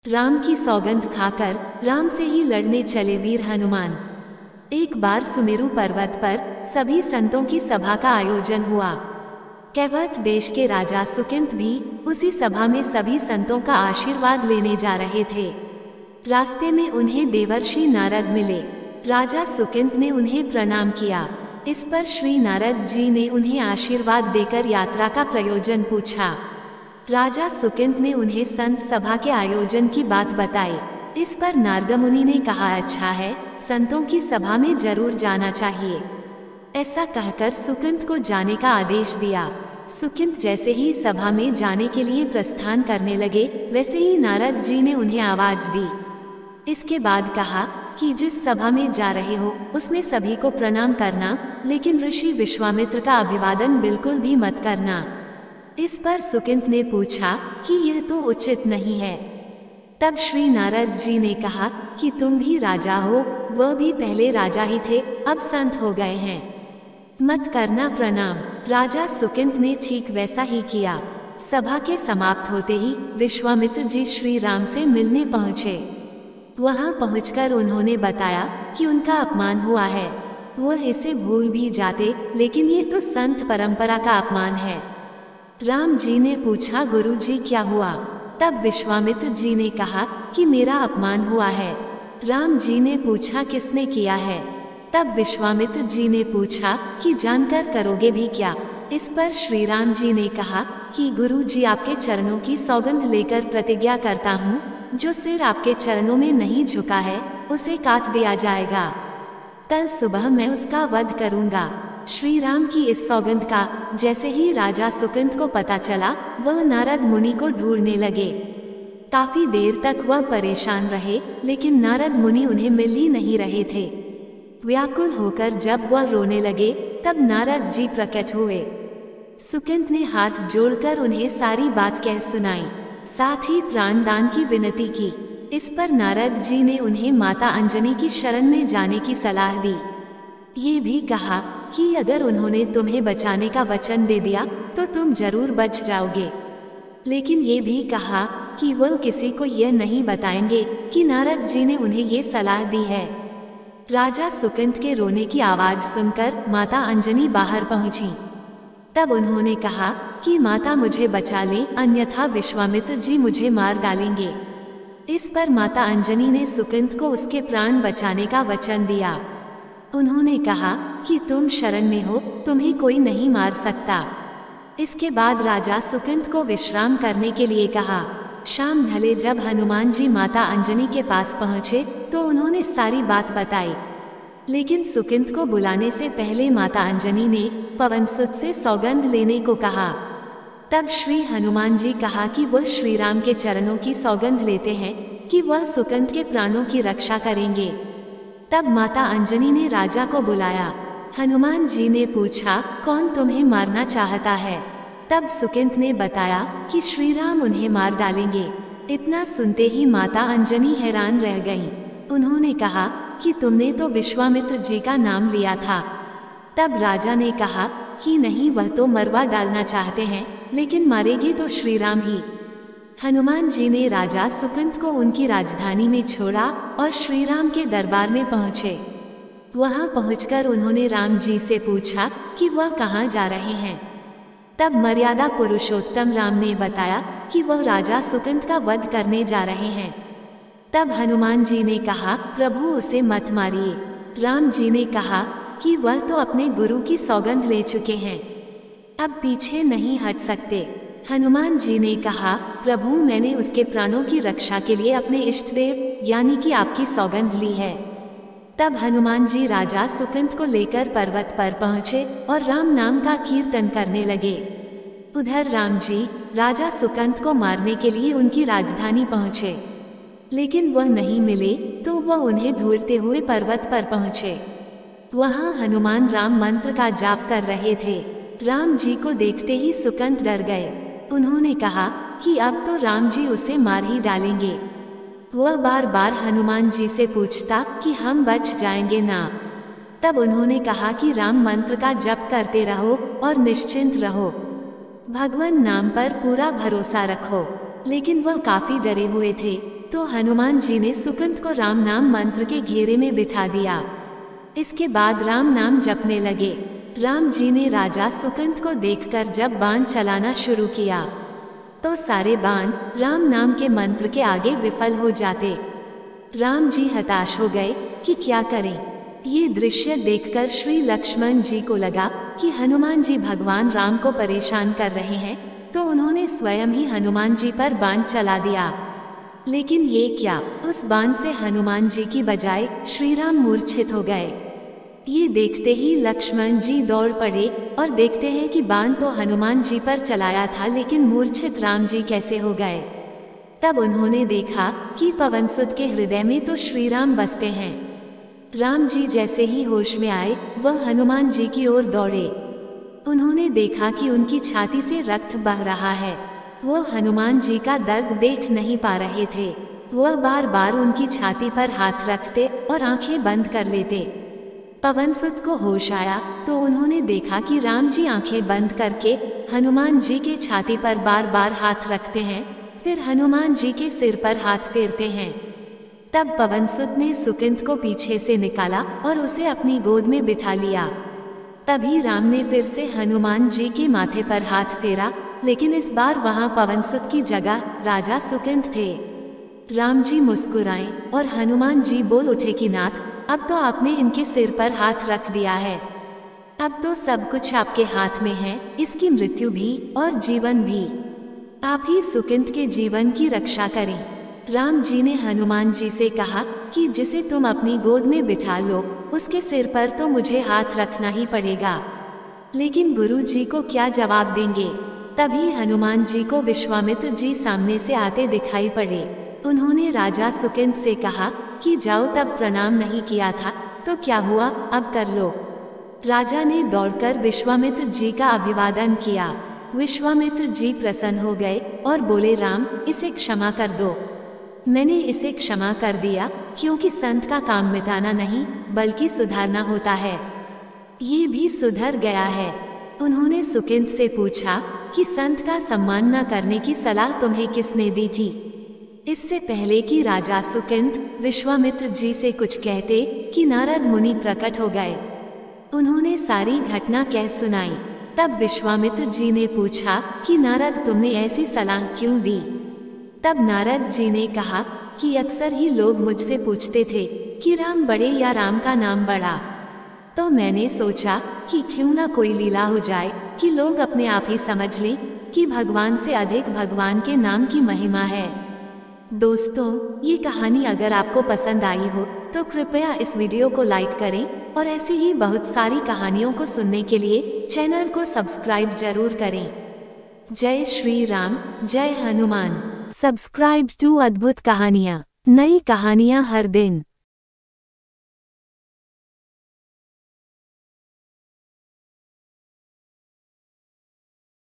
राम की सौगंध खाकर राम से ही लड़ने चले वीर हनुमान। एक बार सुमेरु पर्वत पर सभी संतों की सभा का आयोजन हुआ। कैवर्त देश के राजा सुकिंत भी उसी सभा में सभी संतों का आशीर्वाद लेने जा रहे थे। रास्ते में उन्हें देवर्षि नारद मिले। राजा सुकिंत ने उन्हें प्रणाम किया। इस पर श्री नारद जी ने उन्हें आशीर्वाद देकर यात्रा का प्रयोजन पूछा। राजा सुकिंत ने उन्हें संत सभा के आयोजन की बात बताई। इस पर नारद मुनि ने कहा, अच्छा है, संतों की सभा में जरूर जाना चाहिए। ऐसा कहकर सुकिंत को जाने का आदेश दिया। सुकिंत जैसे ही सभा में जाने के लिए प्रस्थान करने लगे, वैसे ही नारद जी ने उन्हें आवाज दी। इसके बाद कहा कि जिस सभा में जा रहे हो उसमें सभी को प्रणाम करना, लेकिन ऋषि विश्वामित्र का अभिवादन बिल्कुल भी मत करना। इस पर सुकिंत ने पूछा कि यह तो उचित नहीं है। तब श्री नारद जी ने कहा कि तुम भी राजा हो, वह भी पहले राजा ही थे, अब संत हो गए हैं, मत करना प्रणाम। राजा सुकिंत ने ठीक वैसा ही किया। सभा के समाप्त होते ही विश्वामित्र जी श्री राम से मिलने पहुँचे। वहां पहुंचकर उन्होंने बताया कि उनका अपमान हुआ है। वह इसे भूल भी जाते, लेकिन ये तो संत परंपरा का अपमान है। राम जी ने पूछा, गुरु जी क्या हुआ? तब विश्वामित्र जी ने कहा कि मेरा अपमान हुआ है। राम जी ने पूछा, किसने किया है? तब विश्वामित्र जी ने पूछा कि जानकर करोगे भी क्या? इस पर श्री राम जी ने कहा कि गुरु जी, आपके चरणों की सौगंध लेकर प्रतिज्ञा करता हूँ, जो सिर आपके चरणों में नहीं झुका है उसे काट दिया जाएगा। कल सुबह मैं उसका वध करूँगा। श्री राम की इस सौगंध का जैसे ही राजा सुकिंत को पता चला, वह नारद मुनि को ढूंढने लगे। काफी देर तक वह परेशान रहे, लेकिन नारद मुनि उन्हें मिल ही नहीं रहे थे। व्याकुल होकर जब वह रोने लगे, तब नारद जी प्रकट हुए। सुकिंत ने हाथ जोड़कर उन्हें सारी बात कह सुनाई, साथ ही प्राणदान की विनती की। इस पर नारद जी ने उन्हें माता अंजनी की शरण में जाने की सलाह दी। ये भी कहा कि अगर उन्होंने तुम्हें बचाने का वचन दे दिया तो तुम जरूर बच जाओगे, लेकिन ये भी कहा कि वह किसी को यह नहीं बताएंगे कि नारद जी ने उन्हें ये सलाह दी है। राजा सुकिंत के रोने की आवाज सुनकर माता अंजनी बाहर पहुंची। तब उन्होंने कहा कि माता मुझे बचा लें, अन्यथा विश्वामित्र जी मुझे मार डालेंगे। इस पर माता अंजनी ने सुकिंत को उसके प्राण बचाने का वचन दिया। उन्होंने कहा कि तुम शरण में हो, तुम्हें कोई नहीं मार सकता। इसके बाद राजा सुकिंत को विश्राम करने के लिए कहा। शाम ढले जब हनुमान जी माता अंजनी के पास पहुँचे तो उन्होंने सारी बात बताई, लेकिन सुकिंत को बुलाने से पहले माता अंजनी ने पवनसुत से सौगंध लेने को कहा। तब श्री हनुमान जी कहा कि वह श्री राम के चरणों की सौगंध लेते हैं कि वह सुकिंत के प्राणों की रक्षा करेंगे। तब माता अंजनी ने राजा को बुलाया। हनुमान जी ने पूछा, कौन तुम्हें मारना चाहता है? तब सुकिंत ने बताया कि श्री राम उन्हें मार डालेंगे। इतना सुनते ही माता अंजनी हैरान रह गईं। उन्होंने कहा कि तुमने तो विश्वामित्र जी का नाम लिया था। तब राजा ने कहा कि नहीं, वह तो मरवा डालना चाहते हैं, लेकिन मारेंगे तो श्री राम ही। हनुमान जी ने राजा सुकिंत को उनकी राजधानी में छोड़ा और श्री राम के दरबार में पहुँचे। वहां पहुंचकर उन्होंने राम जी से पूछा कि वह कहाँ जा रहे हैं। तब मर्यादा पुरुषोत्तम राम ने बताया कि वह राजा सुकिंत का वध करने जा रहे हैं। तब हनुमान जी ने कहा, प्रभु उसे मत मारिए। राम जी ने कहा कि वह तो अपने गुरु की सौगंध ले चुके हैं, अब पीछे नहीं हट सकते। हनुमान जी ने कहा, प्रभु मैंने उसके प्राणों की रक्षा के लिए अपने इष्ट देव यानी कि आपकी सौगंध ली है। तब हनुमान जी राजा सुकिंत को लेकर पर्वत पर पहुँचे और राम नाम का कीर्तन करने लगे। उधर राम जी राजा सुकिंत को मारने के लिए उनकी राजधानी पहुँचे, लेकिन वह नहीं मिले तो वह उन्हें ढूंढते हुए पर्वत पर पहुँचे। वहाँ हनुमान राम मंत्र का जाप कर रहे थे। राम जी को देखते ही सुकिंत डर गए। उन्होंने कहा कि अब तो राम जी उसे मार ही डालेंगे। वह बार बार हनुमान जी से पूछता कि हम बच जाएंगे ना। तब उन्होंने कहा कि राम मंत्र का जप करते रहो और निश्चिंत रहो, भगवान नाम पर पूरा भरोसा रखो। लेकिन वह काफी डरे हुए थे। तो हनुमान जी ने सुकंद को राम नाम मंत्र के घेरे में बिठा दिया। इसके बाद राम नाम जपने लगे। राम जी ने राजा सुकंद को देखकर जब बाण चलाना शुरू किया तो सारे बाण राम नाम के मंत्र के आगे विफल हो जाते। राम जी हताश हो गए कि क्या करें। ये दृश्य देखकर श्री लक्ष्मण जी को लगा कि हनुमान जी भगवान राम को परेशान कर रहे हैं, तो उन्होंने स्वयं ही हनुमान जी पर बाण चला दिया। लेकिन ये क्या, उस बाण से हनुमान जी की बजाय श्री राम मूर्छित हो गए। ये देखते ही लक्ष्मण जी दौड़ पड़े और देखते हैं कि बाण तो हनुमान जी पर चलाया था, लेकिन मूर्छित राम जी कैसे हो गए। तब उन्होंने देखा कि पवनसुत के हृदय में तो श्री राम बसते हैं। राम जी जैसे ही होश में आए, वह हनुमान जी की ओर दौड़े। उन्होंने देखा कि उनकी छाती से रक्त बह रहा है। वो हनुमान जी का दर्द देख नहीं पा रहे थे। वह बार बार उनकी छाती पर हाथ रखते और आंखें बंद कर लेते। पवनसुत को होश आया तो उन्होंने देखा कि राम जी आंखें बंद करके हनुमान जी के छाती पर बार बार हाथ रखते हैं, फिर हनुमान जी के सिर पर हाथ फेरते हैं। तब पवनसुत ने सुकंद को पीछे से निकाला और उसे अपनी गोद में बिठा लिया। तभी राम ने फिर से हनुमान जी के माथे पर हाथ फेरा, लेकिन इस बार वहां पवनसुत की जगह राजा सुकंद थे। राम जी मुस्कुराए और हनुमान जी बोल उठे कि नाथ, अब तो आपने इनके सिर पर हाथ रख दिया है। अब तो सब कुछ आपके हाथ में है, इसकी मृत्यु भी और जीवन भी। आप ही सुकंद के जीवन की रक्षा करें। राम जी ने हनुमान जी से कहा कि जिसे तुम अपनी गोद में बिठा लो, उसके सिर पर तो मुझे हाथ रखना ही पड़ेगा। लेकिन गुरु जी को क्या जवाब देंगे। तभी हनुमान जी को विश्वामित्र जी सामने से आते दिखाई पड़े। उन्होंने राजा सुकंद से कहा कि जाओ, तब प्रणाम नहीं किया था तो क्या हुआ, अब कर लो। राजा ने दौड़कर विश्वामित्र जी का अभिवादन किया। विश्वामित्र जी प्रसन्न हो गए और बोले, राम, इसे क्षमा कर दो। मैंने इसे क्षमा कर दिया क्योंकि संत का काम मिटाना नहीं बल्कि सुधारना होता है। ये भी सुधर गया है। उन्होंने सुकंद से पूछा कि संत का सम्मान न करने की सलाह तुम्हें किसने दी थी। इससे पहले कि राजा सुकंद विश्वामित्र जी से कुछ कहते कि नारद मुनि प्रकट हो गए। उन्होंने सारी घटना कह सुनाई। तब विश्वामित्र जी ने पूछा कि नारद, तुमने ऐसी सलाह क्यों दी। तब नारद जी ने कहा कि अक्सर ही लोग मुझसे पूछते थे कि राम बड़े या राम का नाम बड़ा, तो मैंने सोचा कि क्यों ना कोई लीला हो जाए कि लोग अपने आप ही समझ लें कि भगवान से अधिक भगवान के नाम की महिमा है। दोस्तों, ये कहानी अगर आपको पसंद आई हो तो कृपया इस वीडियो को लाइक करें और ऐसी ही बहुत सारी कहानियों को सुनने के लिए चैनल को सब्सक्राइब जरूर करें। जय श्री राम, जय हनुमान। सब्सक्राइब टू अद्भुत कहानियाँ, नई कहानियाँ हर दिन।